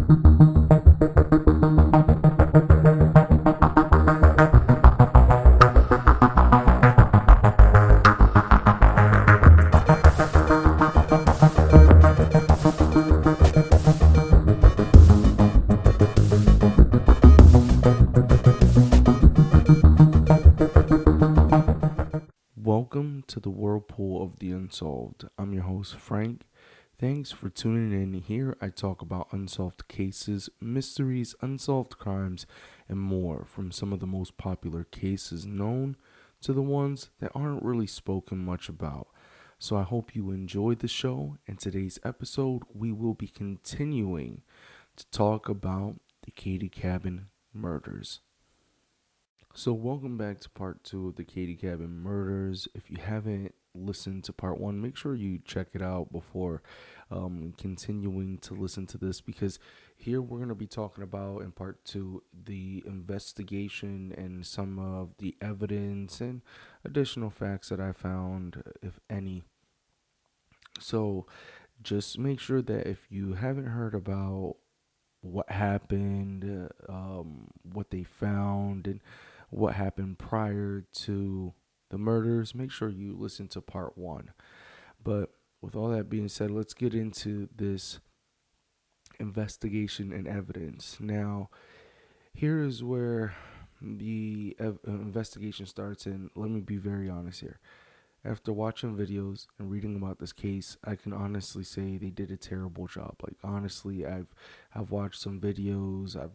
Welcome to the whirlpool of the unsolved. I'm your host, Frank. Thanks for tuning in. Here I talk about unsolved cases, mysteries, unsolved crimes, and more, from some of the most popular cases known to the ones that aren't really spoken much about. So I hope you enjoyed the show. In today's episode, we will be continuing to talk about the keddie-cabin murders. So, welcome back to part two of the keddie-cabin murders. If you haven't listened to part one, make sure you check it out before continuing to listen to this, because here we're going to be talking about in part two the investigation and some of the evidence and additional facts that I found, if any. So, just make sure that if you haven't heard about what happened, what they found, and what happened prior to the murders, make sure you listen to part one. But with all that being said, let's get into this investigation and evidence. Now, here is where the investigation starts, and let me be very honest here. After watching videos and reading about this case, I can honestly say they did a terrible job. Like, honestly, I've watched some videos, I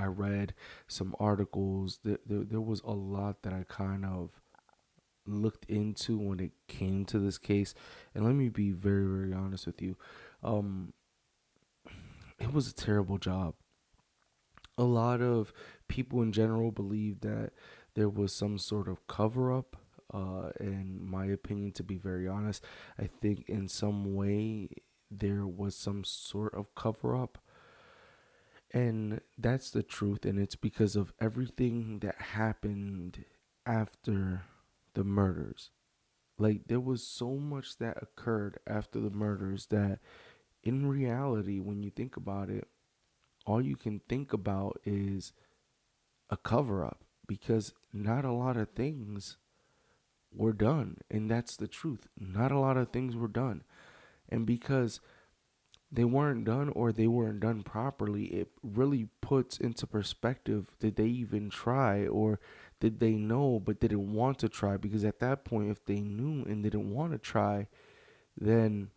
read some articles. There was a lot that I kind of looked into when it came to this case. And let me be very, very honest with you. Um, it was a terrible job. A lot of people in general believe that there was some sort of cover up. In my opinion, to be very honest, I think in some way there was some sort of cover up. And that's the truth. And it's because of everything that happened after the murders. Like, there was so much that occurred after the murders that, in reality, when you think about it, all you can think about is a cover up, because not a lot of things were done. And that's the truth. Not a lot of things were done. And because they weren't done, or they weren't done properly, it really puts into perspective, did they even try, or did they know but didn't want to try? Because at that point, if they knew and didn't want to try, then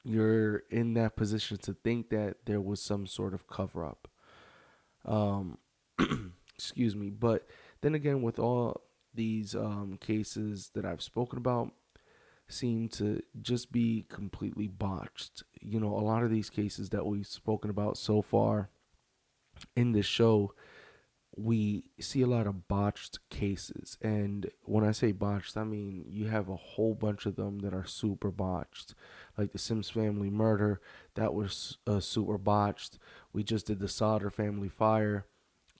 you're in that position to think that there was some sort of cover up. Um, excuse me. But then again, with all these cases that I've spoken about, seem to just be completely botched. You know, a lot of these cases that we've spoken about so far in this show, we see a lot of botched cases. And when I say botched, I mean you have a whole bunch of them that are super botched. Like the Sims family murder, that was super botched. We just did the Sauter family fire,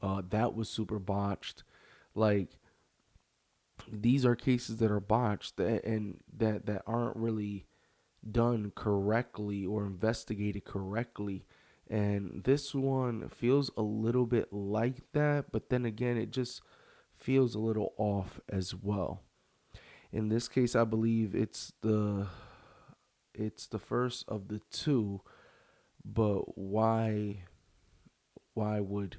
that was super botched. Like, these are cases that are botched, and that aren't really done correctly or investigated correctly. And this one feels a little bit like that, but then again, it just feels a little off as well. In this case, I believe it's the first of the two, but why would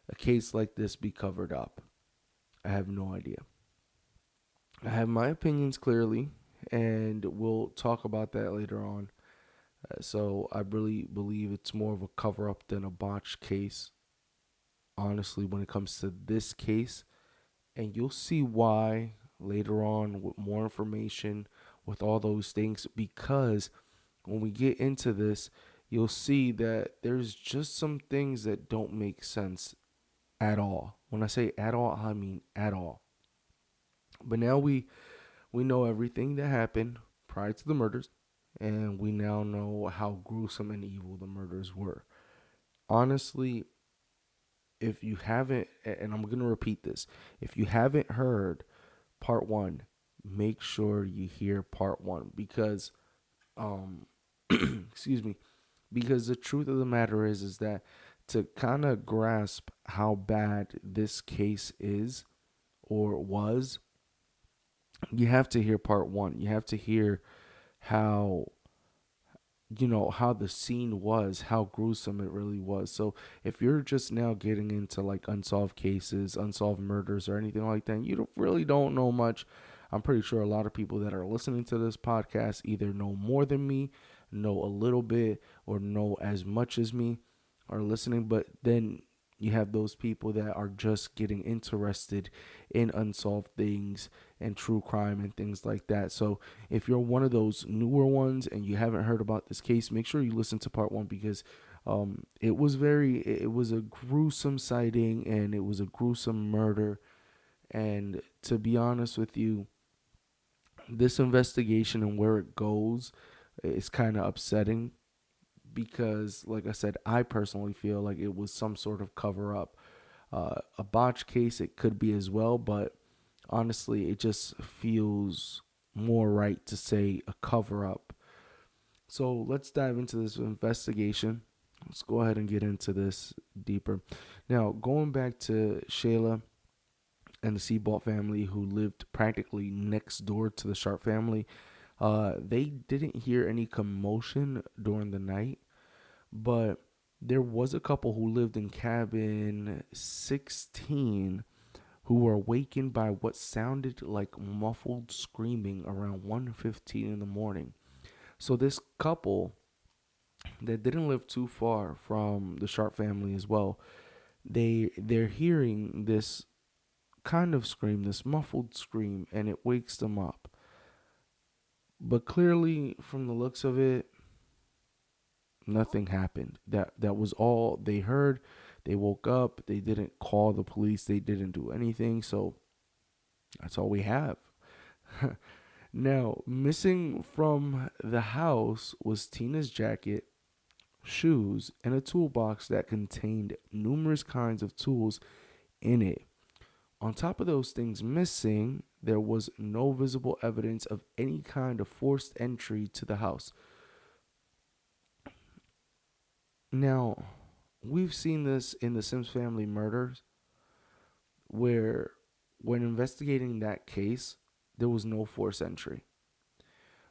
a case like this be covered up? I have no idea. I have my opinions clearly, and we'll talk about that later on. So I really believe it's more of a cover up than a botched case, honestly, when it comes to this case. And you'll see why later on with more information, with all those things, because when we get into this, you'll see that there's just some things that don't make sense at all. When I say at all, I mean at all. But now we know everything that happened prior to the murders, and we now know how gruesome and evil the murders were. Honestly, if you haven't, and I'm going to repeat this, if you haven't heard part one, make sure you hear part one, because um, Excuse me. Because the truth of the matter is that to kind of grasp how bad this case is or was, you have to hear part one. You have to hear how how the scene was, how gruesome it really was. So if you're just now getting into like unsolved cases, unsolved murders, or anything like that, and you really don't know much, I'm pretty sure a lot of people that are listening to this podcast either know more than me, know a little bit, or know as much as me are listening. But then you have those people that are just getting interested in unsolved things and true crime and things like that. So if you're one of those newer ones and you haven't heard about this case, make sure you listen to part one, because it was a gruesome sighting and it was a gruesome murder. And to be honest with you, this investigation and where it goes is kind of upsetting, because, like I said, I personally feel like it was some sort of cover up. A botch case, it could be as well, but honestly, it just feels more right to say a cover up. So let's dive into this investigation. Let's go ahead and get into this deeper. Now, going back to Shayla and the Seabalt family, who lived practically next door to the Sharp family, they didn't hear any commotion during the night, but there was a couple who lived in cabin 16 who were awakened by what sounded like muffled screaming around 1:15 in the morning. So this couple that didn't live too far from the Sharp family as well, they're hearing this kind of scream, this muffled scream, and it wakes them up. But clearly, from the looks of it, nothing happened. That was all they heard. They woke up. They didn't call the police. They didn't do anything. So that's all we have. Now, missing from the house was Tina's jacket, shoes, and a toolbox that contained numerous kinds of tools in it. On top of those things missing, there was no visible evidence of any kind of forced entry to the house. Now, we've seen this in the Sims family murders, where when investigating that case, there was no forced entry.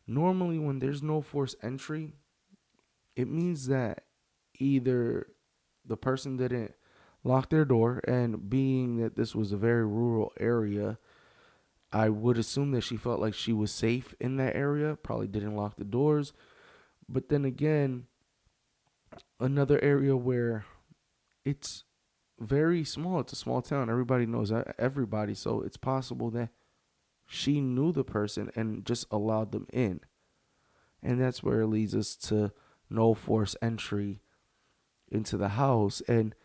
Normally, when there's no forced entry, it means that either the person didn't lock their door, and being that this was a very rural area, I would assume that she felt like she was safe in that area, probably didn't lock the doors. But then again, another area where it's very small, it's a small town, everybody knows everybody, so it's possible that she knew the person and just allowed them in. And that's where it leads us to no forced entry into the house. And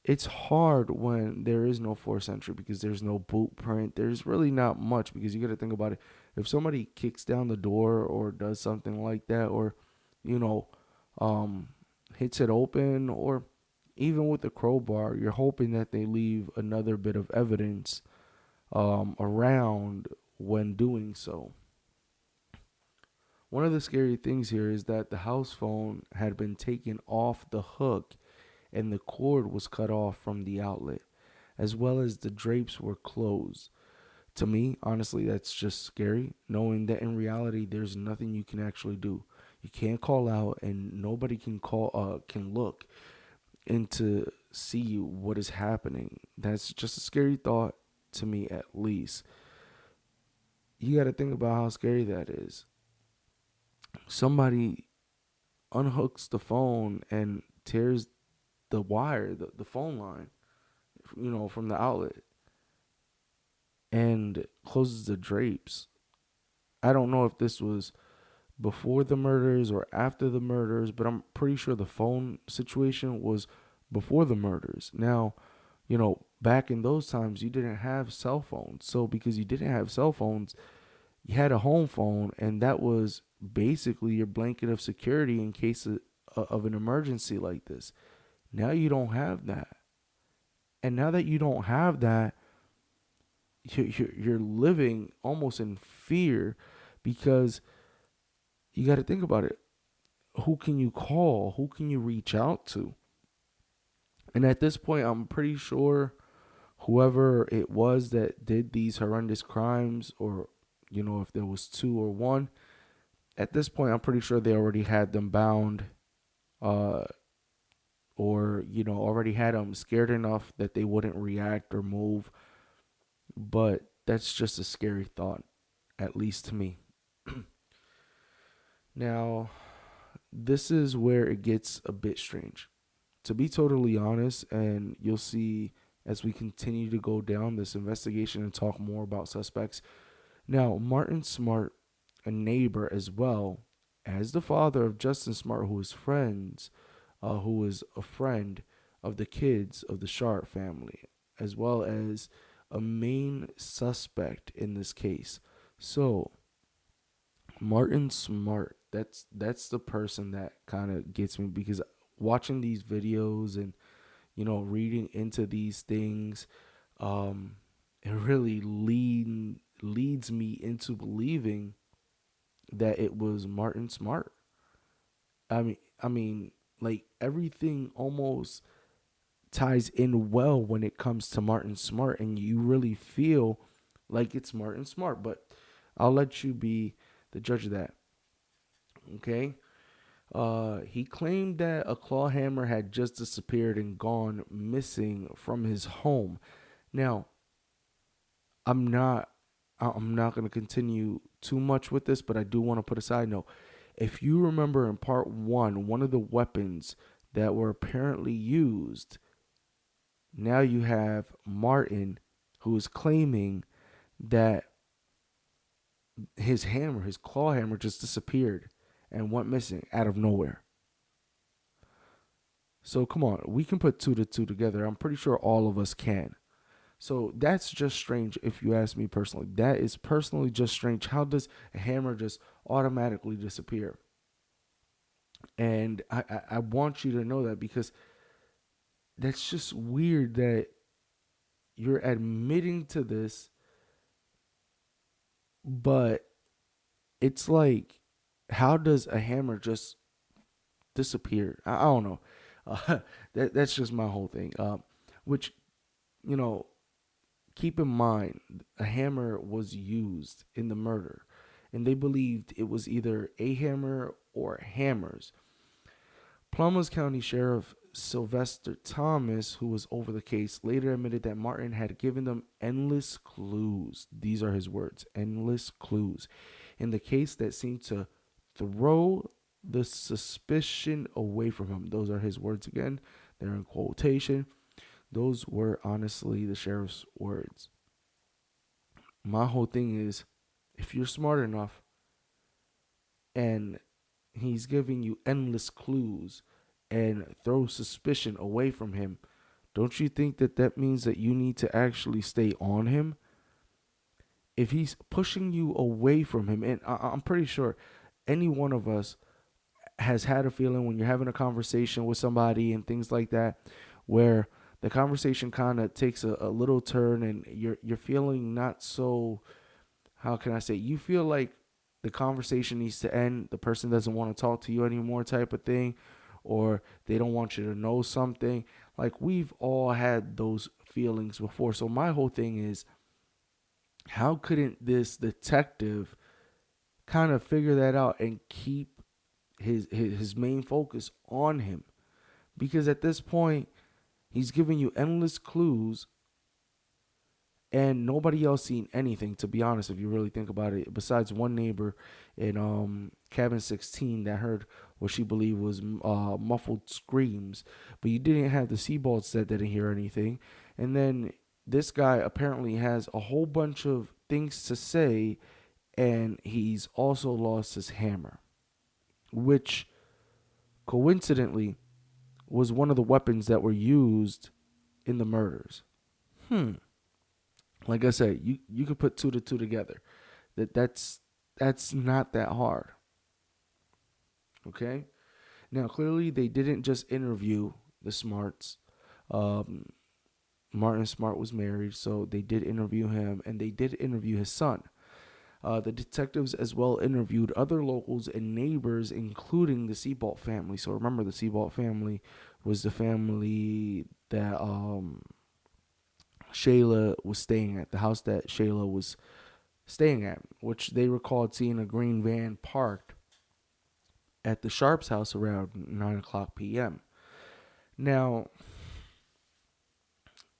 it's hard when there is no forced entry, because there's no boot print. There's really not much, because you got to think about it. If somebody kicks down the door or does something like that, or, you know, hits it open, or even with the crowbar, you're hoping that they leave another bit of evidence around when doing so. One of the scary things here is that the house phone had been taken off the hook and the cord was cut off from the outlet, as well as the drapes were closed. To me, honestly, that's just scary, knowing that in reality, there's nothing you can actually do. You can't call out, and nobody can look into see what is happening. That's just a scary thought to me, at least. You got to think about how scary that is. Somebody unhooks the phone and tears the wire, the phone line, from the outlet, and closes the drapes. I don't know if this was before the murders or after the murders, but I'm pretty sure the phone situation was before the murders. Now, back in those times, you didn't have cell phones. So because you didn't have cell phones, you had a home phone, and that was basically your blanket of security in case of an emergency like this. Now you don't have that. And now that you don't have that, you're living almost in fear, because you got to think about it. who can you call? Who can you reach out to? And at this point, I'm pretty sure whoever it was that did these horrendous crimes, or, if there was two or one, at this point, I'm pretty sure they already had them bound, uh, or, already had them scared enough that they wouldn't react or move. But that's just a scary thought, at least to me. Now, this is where it gets a bit strange. To be totally honest, and you'll see as we continue to go down this investigation and talk more about suspects. Now, Martin Smart, a neighbor as well as the father of Justin Smart, who was a friend of the kids of the Sharp family, as well as a main suspect in this case. So, Martin Smart, that's the person that kind of gets me, because watching these videos and reading into these things, it really leads me into believing that it was Martin Smart. I mean, like, everything almost ties in well when it comes to Martin Smart, and you really feel like it's Martin Smart. But I'll let you be the judge of that. Okay. He claimed that a claw hammer had just disappeared and gone missing from his home. Now, I'm not I'm not going to continue too much with this, but I do want to put a side note. If you remember in part one of the weapons that were apparently used, now you have Martin, who is claiming that his claw hammer, just disappeared and went missing out of nowhere. So come on, we can put two to two together. I'm pretty sure all of us can. So that's just strange if you ask me personally. That is personally just strange. How does a hammer just automatically disappear? And I want you to know that, because that's just weird that you're admitting to this, but it's like, how does a hammer just disappear? I don't know. That's just my whole thing. Which, you know, keep in mind, a hammer was used in the murder, and they believed it was either a hammer or hammers. Plumas County Sheriff Sylvester Thomas, who was over the case, later admitted that Martin had given them endless clues. These are his words, endless clues, in the case that seemed to throw the suspicion away from him. Those are his words again. They're in quotation. Those were honestly the sheriff's words. My whole thing is, if you're smart enough and he's giving you endless clues and throw suspicion away from him, don't you think that that means that you need to actually stay on him? If he's pushing you away from him, and I'm pretty sure any one of us has had a feeling when you're having a conversation with somebody and things like that, where the conversation kind of takes a little turn, and you're feeling not so, how can I say, you feel like the conversation needs to end, the person doesn't want to talk to you anymore, type of thing, or they don't want you to know something. Like, we've all had those feelings before. So my whole thing is, how couldn't this detective kind of figure that out and keep his main focus on him? Because at this point, he's giving you endless clues, and nobody else seen anything, to be honest, if you really think about it, besides one neighbor in cabin 16 that heard what she believed was muffled screams. But you didn't have the Seabolds that didn't hear anything. And then this guy apparently has a whole bunch of things to say, and he's also lost his hammer, which coincidentally was one of the weapons that were used in the murders. Like I said, you could put two to two together. That's not that hard. Okay? Now, clearly they didn't just interview the Smarts. Um, Martin Smart was married, so they did interview him, and they did interview his son. The detectives as well interviewed other locals and neighbors, including the Seabolt family. So remember, the Seabolt family was the family that Shayla was staying at, the house that Shayla was staying at, which they recalled seeing a green van parked at the Sharps house around 9 o'clock p.m. Now,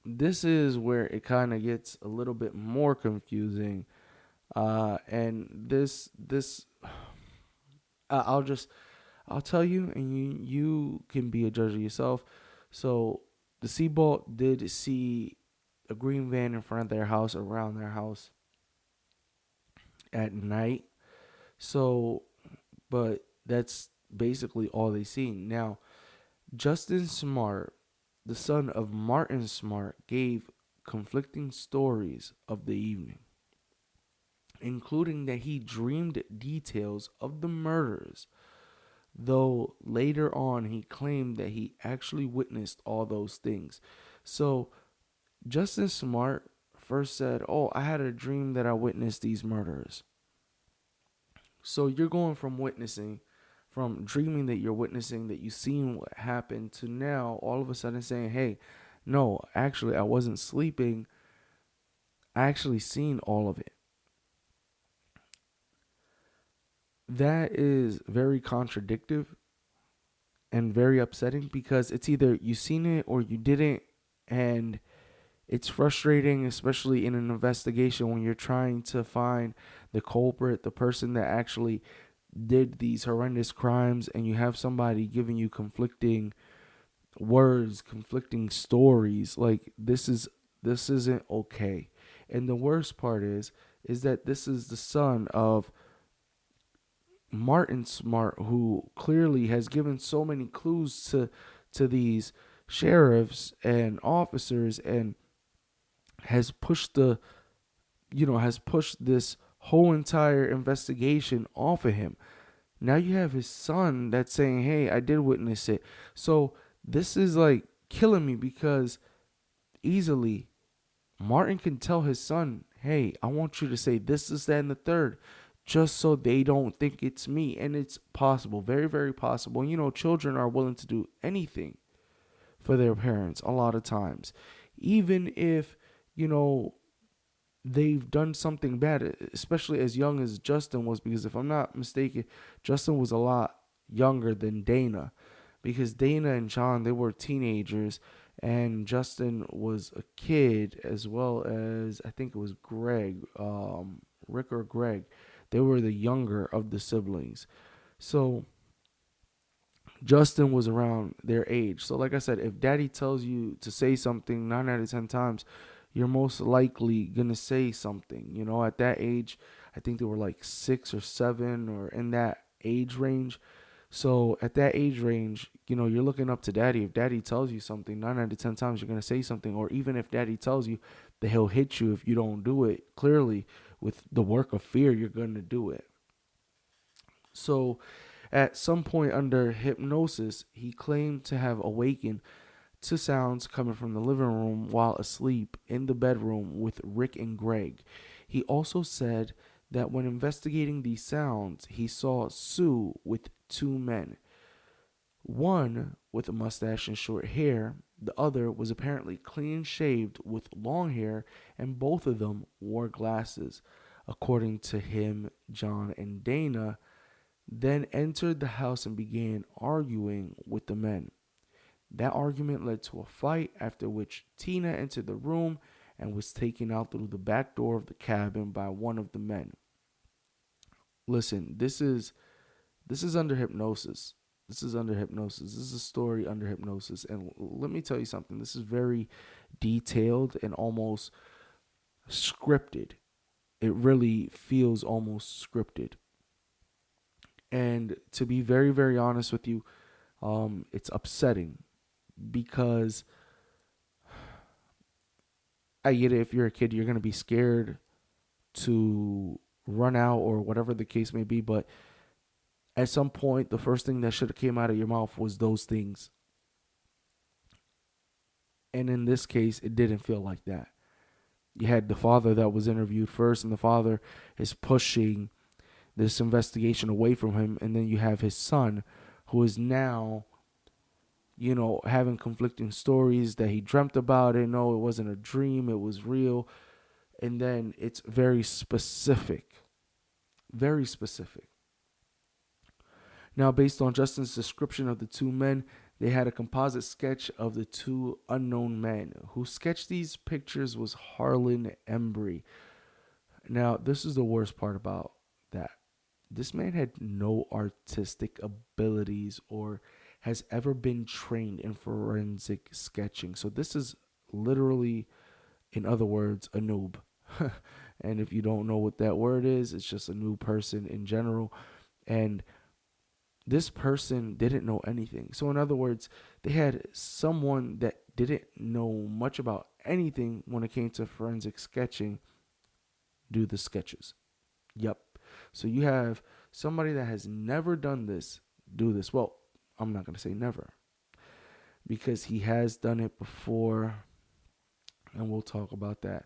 this is where it kind of gets a little bit more confusing. And this I'll just I'll tell you, and you can be a judge of yourself. So the Seabolt did see a green van in front of their house, around their house at night. So, but that's basically all they seen. Now, Justin Smart, the son of Martin Smart, gave conflicting stories of the evening, including that he dreamed details of the murders, though later on he claimed that he actually witnessed all those things. So Justin Smart first said, "Oh, I had a dream that I witnessed these murders." So you're going from from dreaming that you're witnessing, that you've seen what happened, to now all of a sudden saying, "Hey, no, actually I wasn't sleeping. I actually seen all of it." That is very contradictory and very upsetting, because it's either you seen it or you didn't. And it's frustrating, especially in an investigation, when you're trying to find the culprit, the person that actually did these horrendous crimes, and you have somebody giving you conflicting words, conflicting stories. Like, this isn't okay. And the worst part is that this is the son of Martin Smart, who clearly has given so many clues to these sheriffs and officers, and has pushed has pushed this whole entire investigation off of him. Now you have his son that's saying, "Hey, I did witness it." So this is like killing me, because easily Martin can tell his son, "Hey, I want you to say this, is that, and the third," just so they don't think it's me. And it's possible, very, very possible. Children are willing to do anything for their parents a lot of times, even if, you know, they've done something bad, especially as young as Justin was, because if I'm not mistaken, Justin was a lot younger than Dana, because Dana and John, they were teenagers, and Justin was a kid, as well as I think it was Greg, Rick or Greg. They were the younger of the siblings. So Justin was around their age. So like I said, if daddy tells you to say something 9 out of 10 times, you're most likely going to say something. At that age, I think they were like 6 or 7, or in that age range. So at that age range, you're looking up to daddy. If daddy tells you something 9 out of 10 times, you're going to say something. Or even if daddy tells you that he'll hit you if you don't do it, clearly with the work of fear, you're going to do it. So at some point under hypnosis, he claimed to have awakened to sounds coming from the living room while asleep in the bedroom with Rick and Greg. He also said that when investigating these sounds, he saw Sue with 2 men. One with a mustache and short hair, the other was apparently clean shaved with long hair, and both of them wore glasses. According to him, John and Dana then entered the house and began arguing with the men. That argument led to a fight, after which Tina entered the room and was taken out through the back door of the cabin by one of the men. Listen, this is under hypnosis. This is under hypnosis. This is a story under hypnosis. And let me tell you something. This is very detailed and almost scripted. It really feels almost scripted. And to be very, very honest with you, it's upsetting, because I get it. If you're a kid, you're going to be scared to run out or whatever the case may be. But at some point, the first thing that should have came out of your mouth was those things. And in this case, it didn't feel like that. You had the father that was interviewed first, and the father is pushing this investigation away from him. And then you have his son, who is now, having conflicting stories that he dreamt about it. No, it wasn't a dream, it was real. And then it's very specific. Very specific. Now, based on Justin's description of the two men, they had a composite sketch of the two unknown men. Who sketched these pictures was Harlan Embry. Now, this is the worst part about that. This man had no artistic abilities or has ever been trained in forensic sketching. So this is literally, in other words, a noob. And if you don't know what that word is, it's just a new person in general. And this person didn't know anything. So in other words, they had someone that didn't know much about anything when it came to forensic sketching do the sketches. Yep. So you have somebody that has never done this do this. Well, I'm not going to say never, because he has done it before, and we'll talk about that.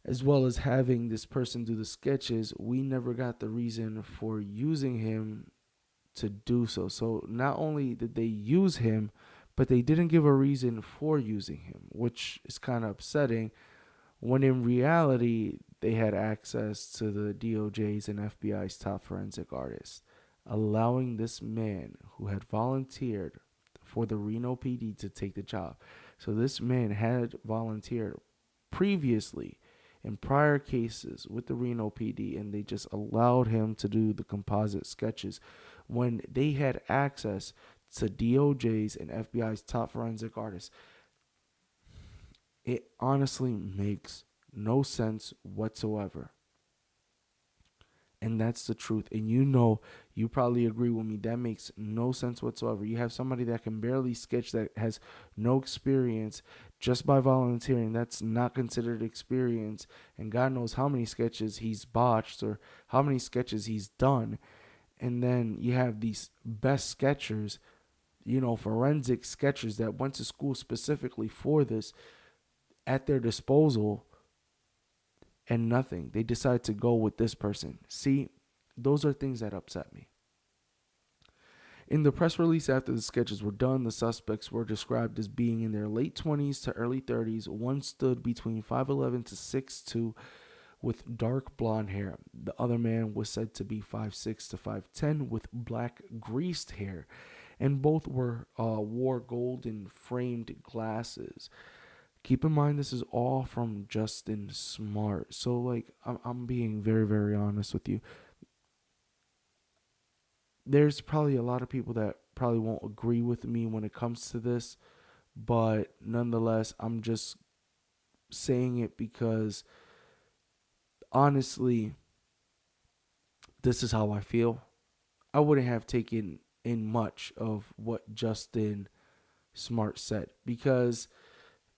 As well as having this person do the sketches, we never got the reason for using him to do so. So not only did they use him, but they didn't give a reason for using him, which is kind of upsetting, when in reality they had access to the DOJ's and FBI's top forensic artists, allowing this man who had volunteered for the Reno PD to take the job. So this man had volunteered previously in prior cases with the Reno PD, and they just allowed him to do the composite sketches when they had access to DOJ's and FBI's top forensic artists. It honestly makes no sense whatsoever. And that's the truth. And you probably agree with me, that makes no sense whatsoever. You have somebody that can barely sketch, that has no experience, just by volunteering. That's not considered experience. And God knows how many sketches he's botched or how many sketches he's done. And then you have these best sketchers, forensic sketchers that went to school specifically for this at their disposal, and nothing. They decide to go with this person. See, those are things that upset me. In the press release after the sketches were done, the suspects were described as being in their late 20s to early 30s. One stood between 5'11 to 6'2 with dark blonde hair. The other man was said to be 5'6 to 5'10 with black greased hair. And both wore golden framed glasses. Keep in mind, this is all from Justin Smart. So, I'm being very, very honest with you. There's probably a lot of people that probably won't agree with me when it comes to this, but nonetheless, I'm just saying it because, honestly, this is how I feel. I wouldn't have taken in much of what Justin Smart said, because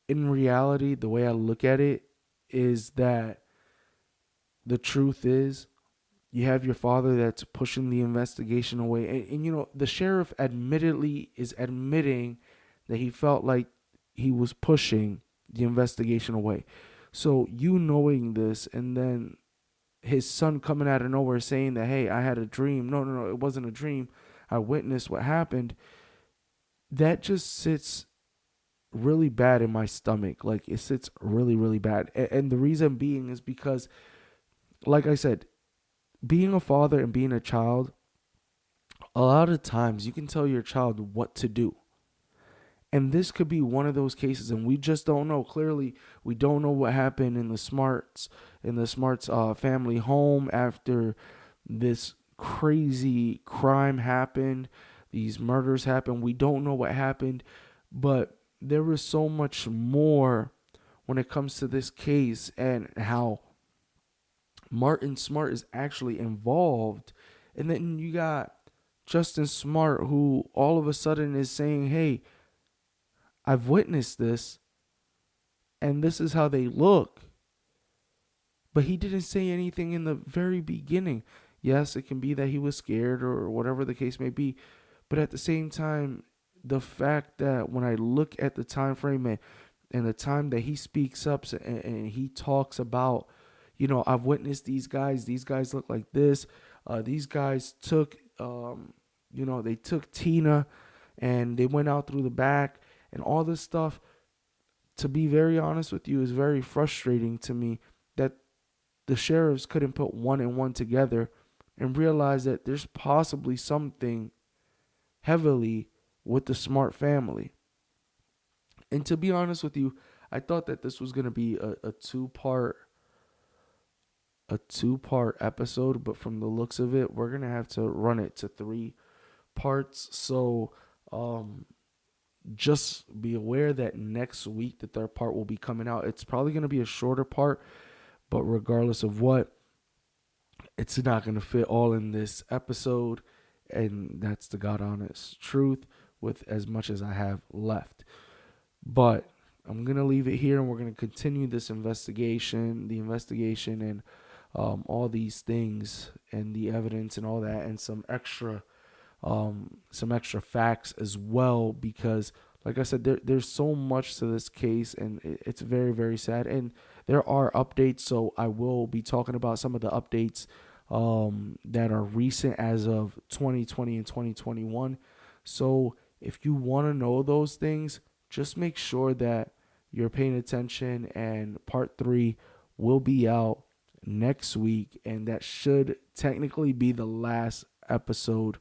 in reality, the way I look at it is that the truth is, you have your father that's pushing the investigation away. And the sheriff admittedly is admitting that he felt like he was pushing the investigation away. So knowing this, and then his son coming out of nowhere saying that, hey, I had a dream. No, it wasn't a dream. I witnessed what happened. That just sits really bad in my stomach. Like, it sits really, really bad. And the reason being is because, like I said, being a father and being a child, a lot of times you can tell your child what to do. And this could be one of those cases, and we just don't know. Clearly, we don't know what happened in the Smarts family home after this crazy crime happened. These murders happened. We don't know what happened, but there is so much more when it comes to this case and how Martin Smart is actually involved. And then you got Justin Smart, who all of a sudden is saying, hey, I've witnessed this, and this is how they look. But he didn't say anything in the very beginning. Yes, it can be that he was scared or whatever the case may be. But at the same time, the fact that when I look at the time frame, and the time that he speaks up and he talks about, I've witnessed these guys. These guys look like this. These guys took, they took Tina and they went out through the back and all this stuff. To be very honest with you, is very frustrating to me that the sheriffs couldn't put one and one together and realize that there's possibly something heavily with the Smart family. And to be honest with you, I thought that this was gonna be a two part episode, but from the looks of it, we're gonna have to run it to 3 parts. So just be aware that next week the third part will be coming out. It's probably gonna be a shorter part, but regardless of what, it's not gonna fit all in this episode, and that's the God honest truth with as much as I have left. But I'm gonna leave it here, and we're gonna continue this investigation, and all these things, and the evidence, and all that, and some extra facts as well, because, like I said, there's so much to this case, and it's very, very sad. And there are updates, so I will be talking about some of the updates that are recent as of 2020 and 2021. So if you want to know those things, just make sure that you're paying attention, and part 3 will be out next week, and that should technically be the last episode.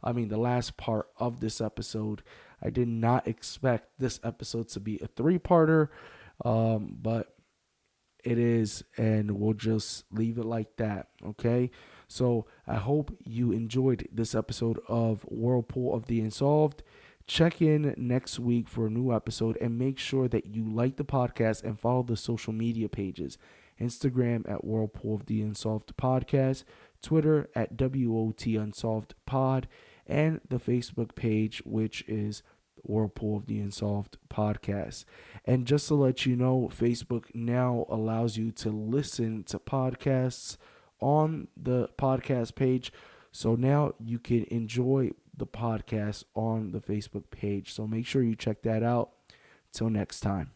The last part of this episode. I did not expect this episode to be a 3-parter, but it is, and we'll just leave it like that, okay? So I hope you enjoyed this episode of Whirlpool of the Unsolved. Check in next week for a new episode, and make sure that you like the podcast and follow the social media pages. Instagram at Whirlpool of the Unsolved Podcast, Twitter at WOT Unsolved Pod, and the Facebook page, which is Whirlpool of the Unsolved Podcast. And just to let you know, Facebook now allows you to listen to podcasts on the podcast page. So now you can enjoy the podcast on the Facebook page. So make sure you check that out. Till next time.